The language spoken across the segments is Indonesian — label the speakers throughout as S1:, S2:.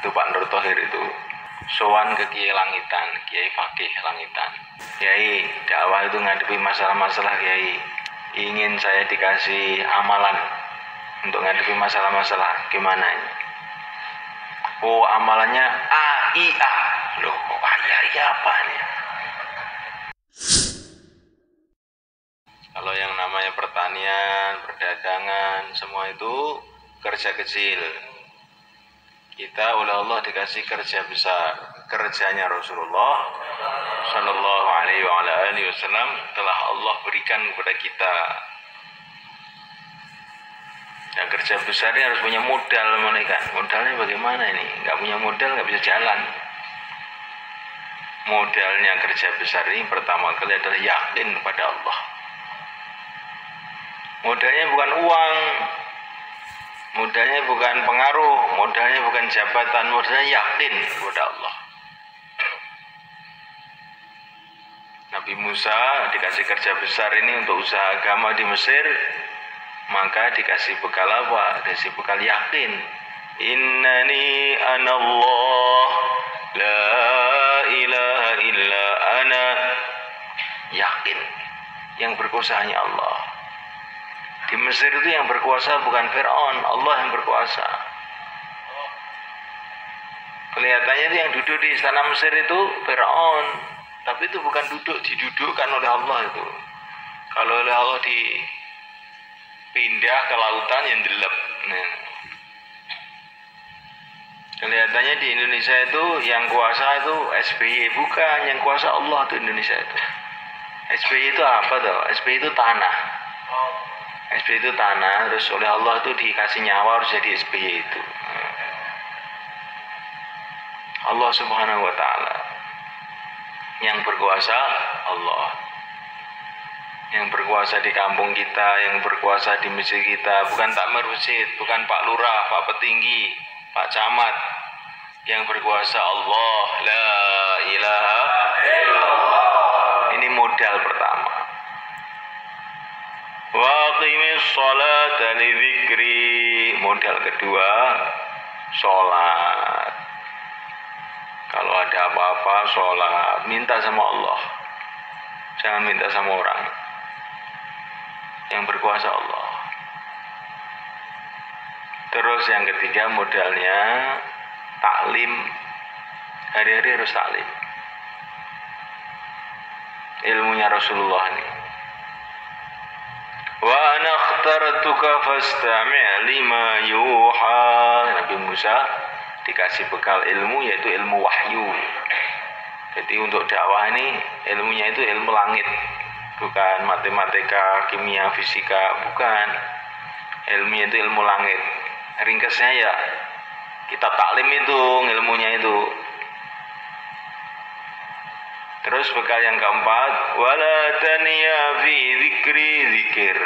S1: itu Pak Nur Thohir itu sowan ke Kiai Langitan, Kiai Fakih Langitan. Kiai, dakwah itu ngadepi masalah-masalah Kiai. Ingin saya dikasih amalan untuk ngadepi masalah-masalah, gimana ini? Oh, amalannya AIA. Loh, AIA apa nih? Kalau yang namanya pertanian, perdagangan, semua itu kerja kecil. Kita oleh Allah dikasih kerja besar. Kerjanya Rasulullah Sallallahu Alaihi Wasallam telah Allah berikan kepada kita. Nah, kerja besar ini harus punya modal, mereka. Modalnya bagaimana ini? Nggak punya modal nggak bisa jalan. Modalnya kerja besar ini pertama kali adalah yakin kepada Allah. Modalnya bukan uang, modalnya bukan pengaruh, modalnya bukan jabatan, modalnya yakin kepada Allah. Nabi Musa dikasih kerja besar ini untuk usaha agama di Mesir, maka dikasih bekal apa? Dikasih bekal yakin. Innani anallah la ilaha illa ana. Yakin yang berkuasa hanya Allah. Di Mesir itu yang berkuasa bukan Fir'aun, Allah yang berkuasa. Kelihatannya itu yang duduk di istana Mesir itu Fir'aun, tapi itu bukan didudukkan oleh Allah itu. Kalau oleh Allah dipindah ke lautan yang delep. Nah. Kelihatannya di Indonesia itu yang kuasa itu SBY, bukan, yang kuasa Allah itu Indonesia itu. SBY itu apa tuh? SBY itu tanah. SBY itu tanah, terus oleh Allah itu dikasih nyawa harus jadi SBY itu. Allah Subhanahu wa Ta'ala yang berkuasa, Allah yang berkuasa di kampung kita, yang berkuasa di masjid kita, bukan takmir masjid, bukan Pak Lurah, Pak Petinggi, Pak Camat. Yang berkuasa Allah, la ilaha illallah. Ini modal pertama. Wa aqimis sholata li dzikri. Modal kedua, sholat. Kalau ada apa-apa, sholat. Minta sama Allah, jangan minta sama orang. Yang berkuasa Allah. Terus yang ketiga modalnya taklim. Hari-hari harus taklim. Ilmunya Rasulullah ini. Wa ana akhtartuka fastami' lima yuha. Nabi Musa dikasih bekal ilmu, yaitu ilmu wahyu. Jadi untuk dakwah ini ilmunya itu ilmu langit, bukan matematika, kimia, fisika, bukan. Ilmunya itu ilmu langit. Ringkasnya ya kita taklim itu ilmunya itu. Terus bekal yang keempat, wala taniya fi zikir.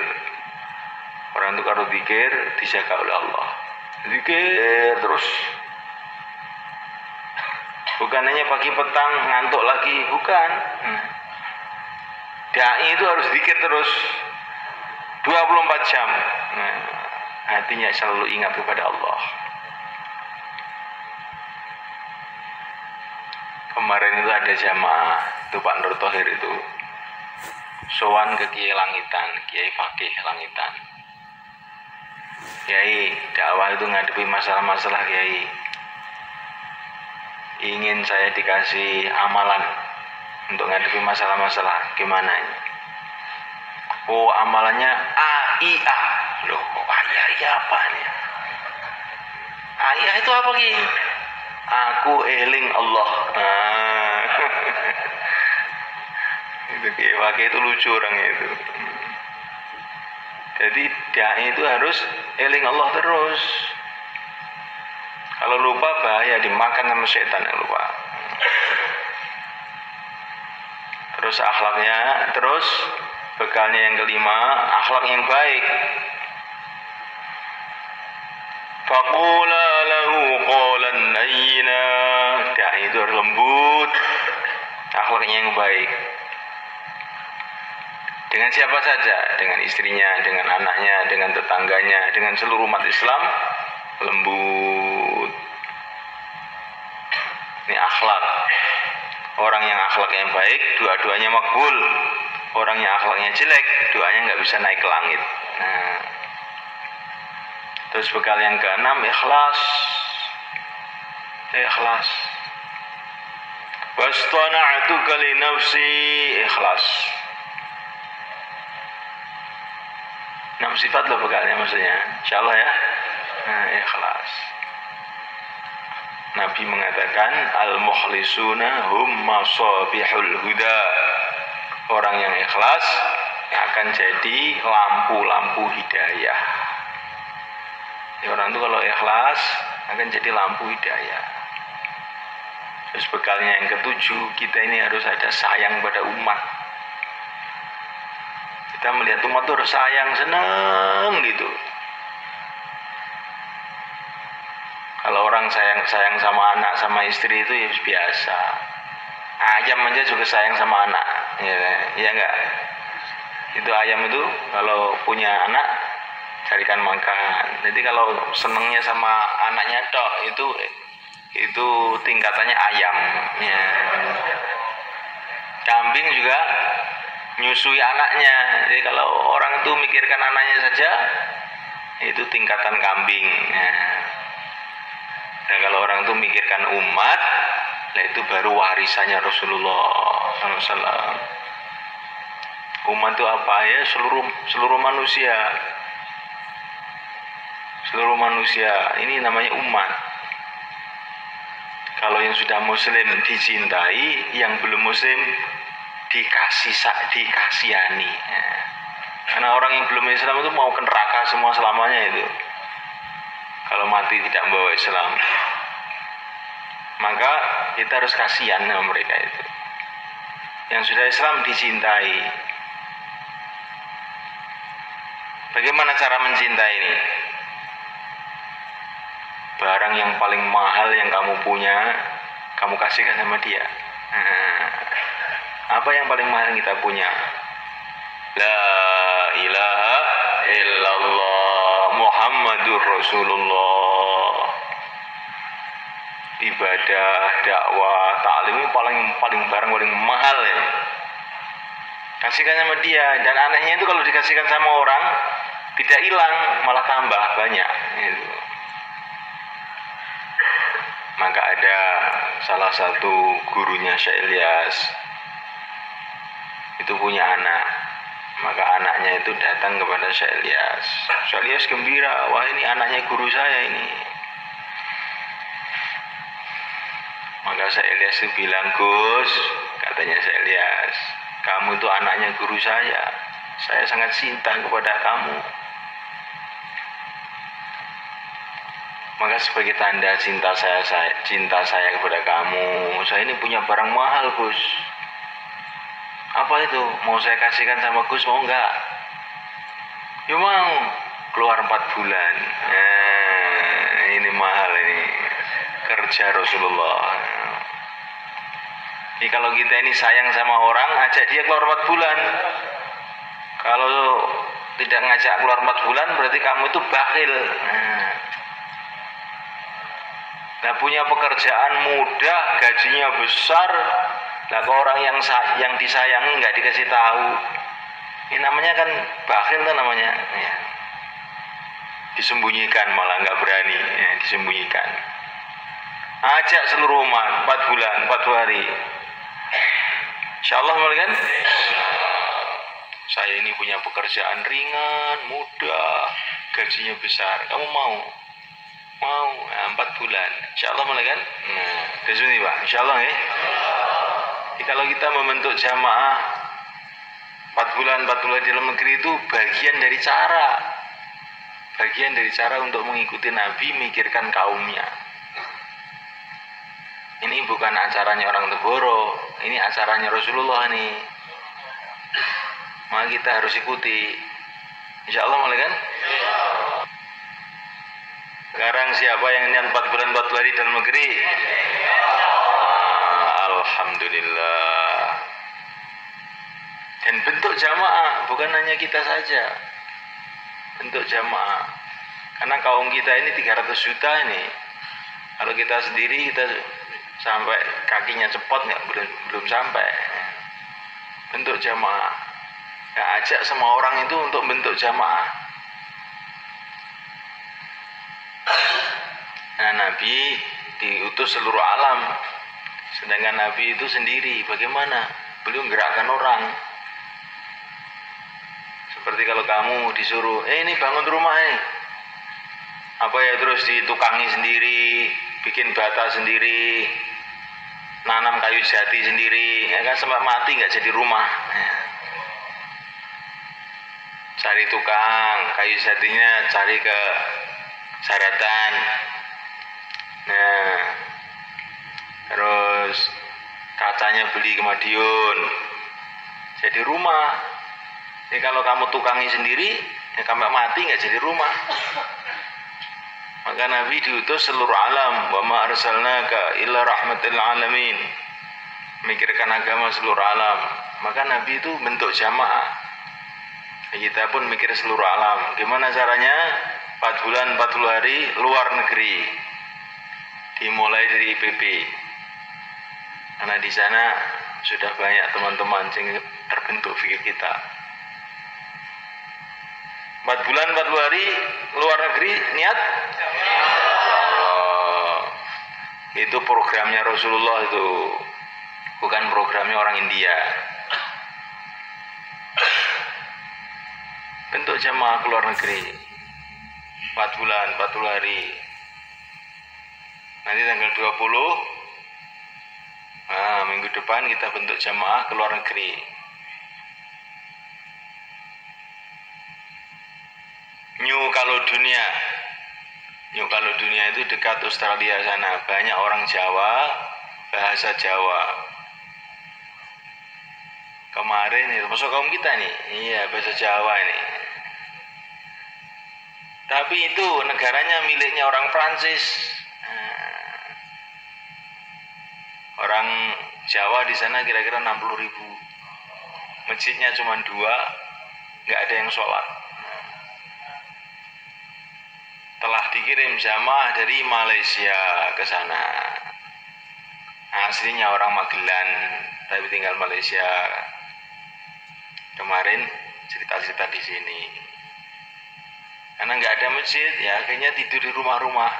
S1: Orang itu kalau zikir dijaga oleh Allah. Zikir terus. Bukan hanya pagi petang ngantuk lagi, bukan. Dai itu harus zikir terus 24 jam. Nah, hatinya selalu ingat kepada Allah. Kemarin itu ada jamaah itu Pak Nur Thohir itu sowan ke Kiai Langitan, Kiai Fakih Langitan. Kiai, dakwah itu ngadepi masalah-masalah Kiai. Ingin saya dikasih amalan untuk ngadepi masalah-masalah, gimana ini? Oh, amalannya AIA. Loh, AIA apa nih? AIA itu apa Ki? Aku eling Allah. Itu Kiai Fakih itu lucu orangnya itu. Jadi dai itu harus eling Allah terus. Kalau lupa bahaya, dimakan sama setan yang lupa. Terus akhlaknya, terus bekalnya yang kelima, akhlak yang baik. Faqula lahu qawlan layyina. Dai itu harus lembut, akhlaknya yang baik. Dengan siapa saja, dengan istrinya, dengan anaknya, dengan tetangganya, dengan seluruh umat Islam, lembut. Orang yang akhlaknya baik, doa-doanya makbul. Orang yang akhlaknya jelek, doanya nggak bisa naik ke langit. Nah, terus bekal yang keenam, ikhlas. Ikhlas. Wastana'tuka li nafsi, ikhlas. 6 sifat loh bekalnya maksudnya. Insyaallah ya. Nah, ikhlas. Nabi mengatakan al-mukhlisuna hum masabihul huda. Orang yang ikhlas akan jadi lampu-lampu hidayah. Ya, orang itu kalau ikhlas akan jadi lampu hidayah. Terus bekalnya yang ketujuh, kita ini harus ada sayang pada umat. Kita melihat umat itu harus sayang, senang gitu. Kalau orang sayang sama anak, sama istri itu ya biasa. Ayam aja juga sayang sama anak, ya enggak? Itu ayam itu kalau punya anak carikan makan. Jadi kalau senengnya sama anaknya toh itu tingkatannya ayam. Ya. Kambing juga nyusui anaknya. Jadi kalau orang itu mikirkan anaknya saja, itu tingkatan kambing. Ya. Dan kalau orang itu mikirkan umat, nah itu baru warisannya Rasulullah SAW. Umat itu apa ya? Seluruh manusia. Seluruh manusia ini namanya umat. Kalau yang sudah muslim dicintai, yang belum muslim dikasihani. Ya. Karena orang yang belum Islam itu mau ke neraka semua selamanya itu. Kalau mati tidak membawa Islam, maka kita harus kasihan sama mereka itu. Yang sudah Islam dicintai. Bagaimana cara mencintai ini? Barang yang paling mahal yang kamu punya, kamu kasihkan sama dia. Apa yang paling mahal yang kita punya? La ilaha illallah Muhammadur Rasulullah. Ibadah, dakwah, taklim ini paling barang paling mahal ya. Kasihkan sama dia. Dan anehnya itu kalau dikasihkan sama orang tidak hilang, malah tambah banyak gitu. Maka ada salah satu gurunya Syekh Ilyas itu punya anak. Maka anaknya itu datang kepada Syekh Ilyas. Syekh Ilyas gembira, wah ini anaknya guru saya ini. Maka Syekh Ilyas itu bilang, Gus, katanya Syekh Ilyas, kamu itu anaknya guru saya sangat cinta kepada kamu. Maka sebagai tanda cinta saya kepada kamu, saya ini punya barang mahal, Gus. Apa itu? Mau saya kasihkan sama Gus, mau enggak? Ya mau. Keluar 4 bulan. Ini mahal ini. Kerja Rasulullah. Jadi kalau kita ini sayang sama orang, ajak dia keluar 4 bulan. Kalau tidak ngajak keluar 4 bulan, berarti kamu itu bakhil. Nah, punya pekerjaan mudah, gajinya besar. Nah, ke orang yang disayangi nggak dikasih tahu, ini namanya kan bakhil tuh namanya. Ya. Disembunyikan malah nggak berani, ya, disembunyikan. Ajak seluruh umat 4 bulan, 4 hari. Insyaallah kan? Saya ini punya pekerjaan ringan, mudah, gajinya besar. Kamu mau? Mau? Nah, 4 bulan. Insyaallah kan? Nah, kesini Pak. Insyaallah ya. Jadi kalau kita membentuk jamaah 4 bulan di dalam negeri itu bagian dari cara untuk mengikuti Nabi, mikirkan kaumnya. Ini bukan acaranya orang Teboro, ini acaranya Rasulullah nih. Maka kita harus ikuti. Insyaallah kan? Sekarang siapa yang niat 4 bulan 4 hari dalam negeri? Alhamdulillah. Dan bentuk jamaah, bukan hanya kita saja. Bentuk jamaah. Karena kaum kita ini 300 juta ini. Kalau kita sendiri, kita sampai kakinya cepot belum sampai. Bentuk jamaah. Nah, ajak semua orang itu untuk bentuk jamaah. Nah, Nabi diutus seluruh alam, sedangkan Nabi itu sendiri. Bagaimana? Beliau menggerakkan orang. Seperti kalau kamu disuruh, ini bangun rumah apa ya, terus ditukangi sendiri, bikin bata sendiri, nanam kayu jati sendiri, ya kan, sampai mati nggak jadi rumah. Cari tukang kayu jatinya, cari ke Saratan. Nah, terus kacanya beli ke Madiun, jadi rumah. Ini kalau kamu tukangi sendiri, ya sampai mati nggak jadi rumah. Maka Nabi diutus seluruh alam, wa ma arsalnaka illa rahmatil alamin, memikirkan agama seluruh alam. Maka Nabi itu bentuk jamaah. Kita pun mikir seluruh alam. Gimana caranya? 4 bulan 40 hari luar negeri, dimulai dari IPB, karena di sana sudah banyak teman-teman yang terbentuk fikir kita. 4 bulan 40 hari luar negeri, niat itu programnya Rasulullah, itu bukan programnya orang India. Bentuk jamaah keluar negeri 4 bulan 40 hari. Nanti tanggal 20, minggu depan kita bentuk jamaah keluar negeri. New Caledonia. New Caledonia itu dekat Australia sana. Banyak orang Jawa, bahasa Jawa. Kemarin itu masuk kaum kita nih. Iya, bahasa Jawa ini. Tapi itu negaranya miliknya orang Prancis. Orang Jawa di sana kira-kira 60.000. Masjidnya cuma 2, nggak ada yang sholat. Telah dikirim jamaah dari Malaysia ke sana. Aslinya orang Magelang, tapi tinggal Malaysia. Kemarin cerita-cerita di sini. Karena nggak ada masjid, ya akhirnya tidur di rumah-rumah.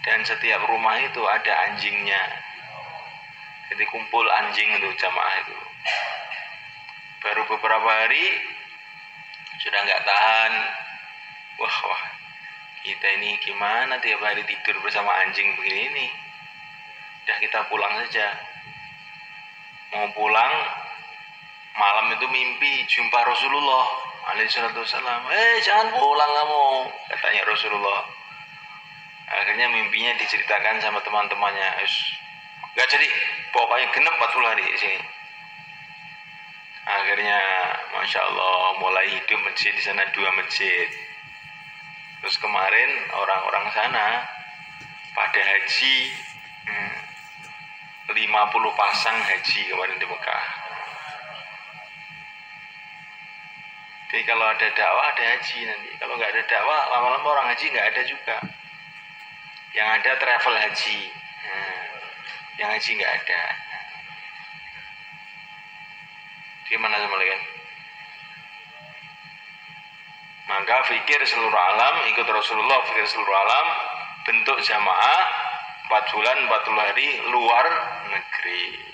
S1: Dan setiap rumah itu ada anjingnya. Jadi kumpul anjing itu jamaah itu. Baru beberapa hari sudah nggak tahan. Wah, kita ini gimana tiap hari tidur bersama anjing begini ini. Udah kita pulang saja. Mau pulang, malam itu mimpi jumpa Rasulullah alaihissalam. Jangan pulang kamu, katanya Rasulullah. Akhirnya mimpinya diceritakan sama teman-temannya. Gak jadi, pokoknya genep 40 hari di sini. Akhirnya, masya Allah, mulai hidup masjid di sana, 2 masjid. Terus kemarin orang-orang sana pada haji, 50 pasang haji kemarin di Mekah. Jadi kalau ada dakwah ada haji nanti. Kalau nggak ada dakwah, lama-lama orang haji nggak ada juga. Yang ada travel haji. Yang haji nggak ada. Gimana semalikan? Maka fikir seluruh alam, ikut Rasulullah, fikir seluruh alam, bentuk jamaah 4 bulan 40 hari luar negeri.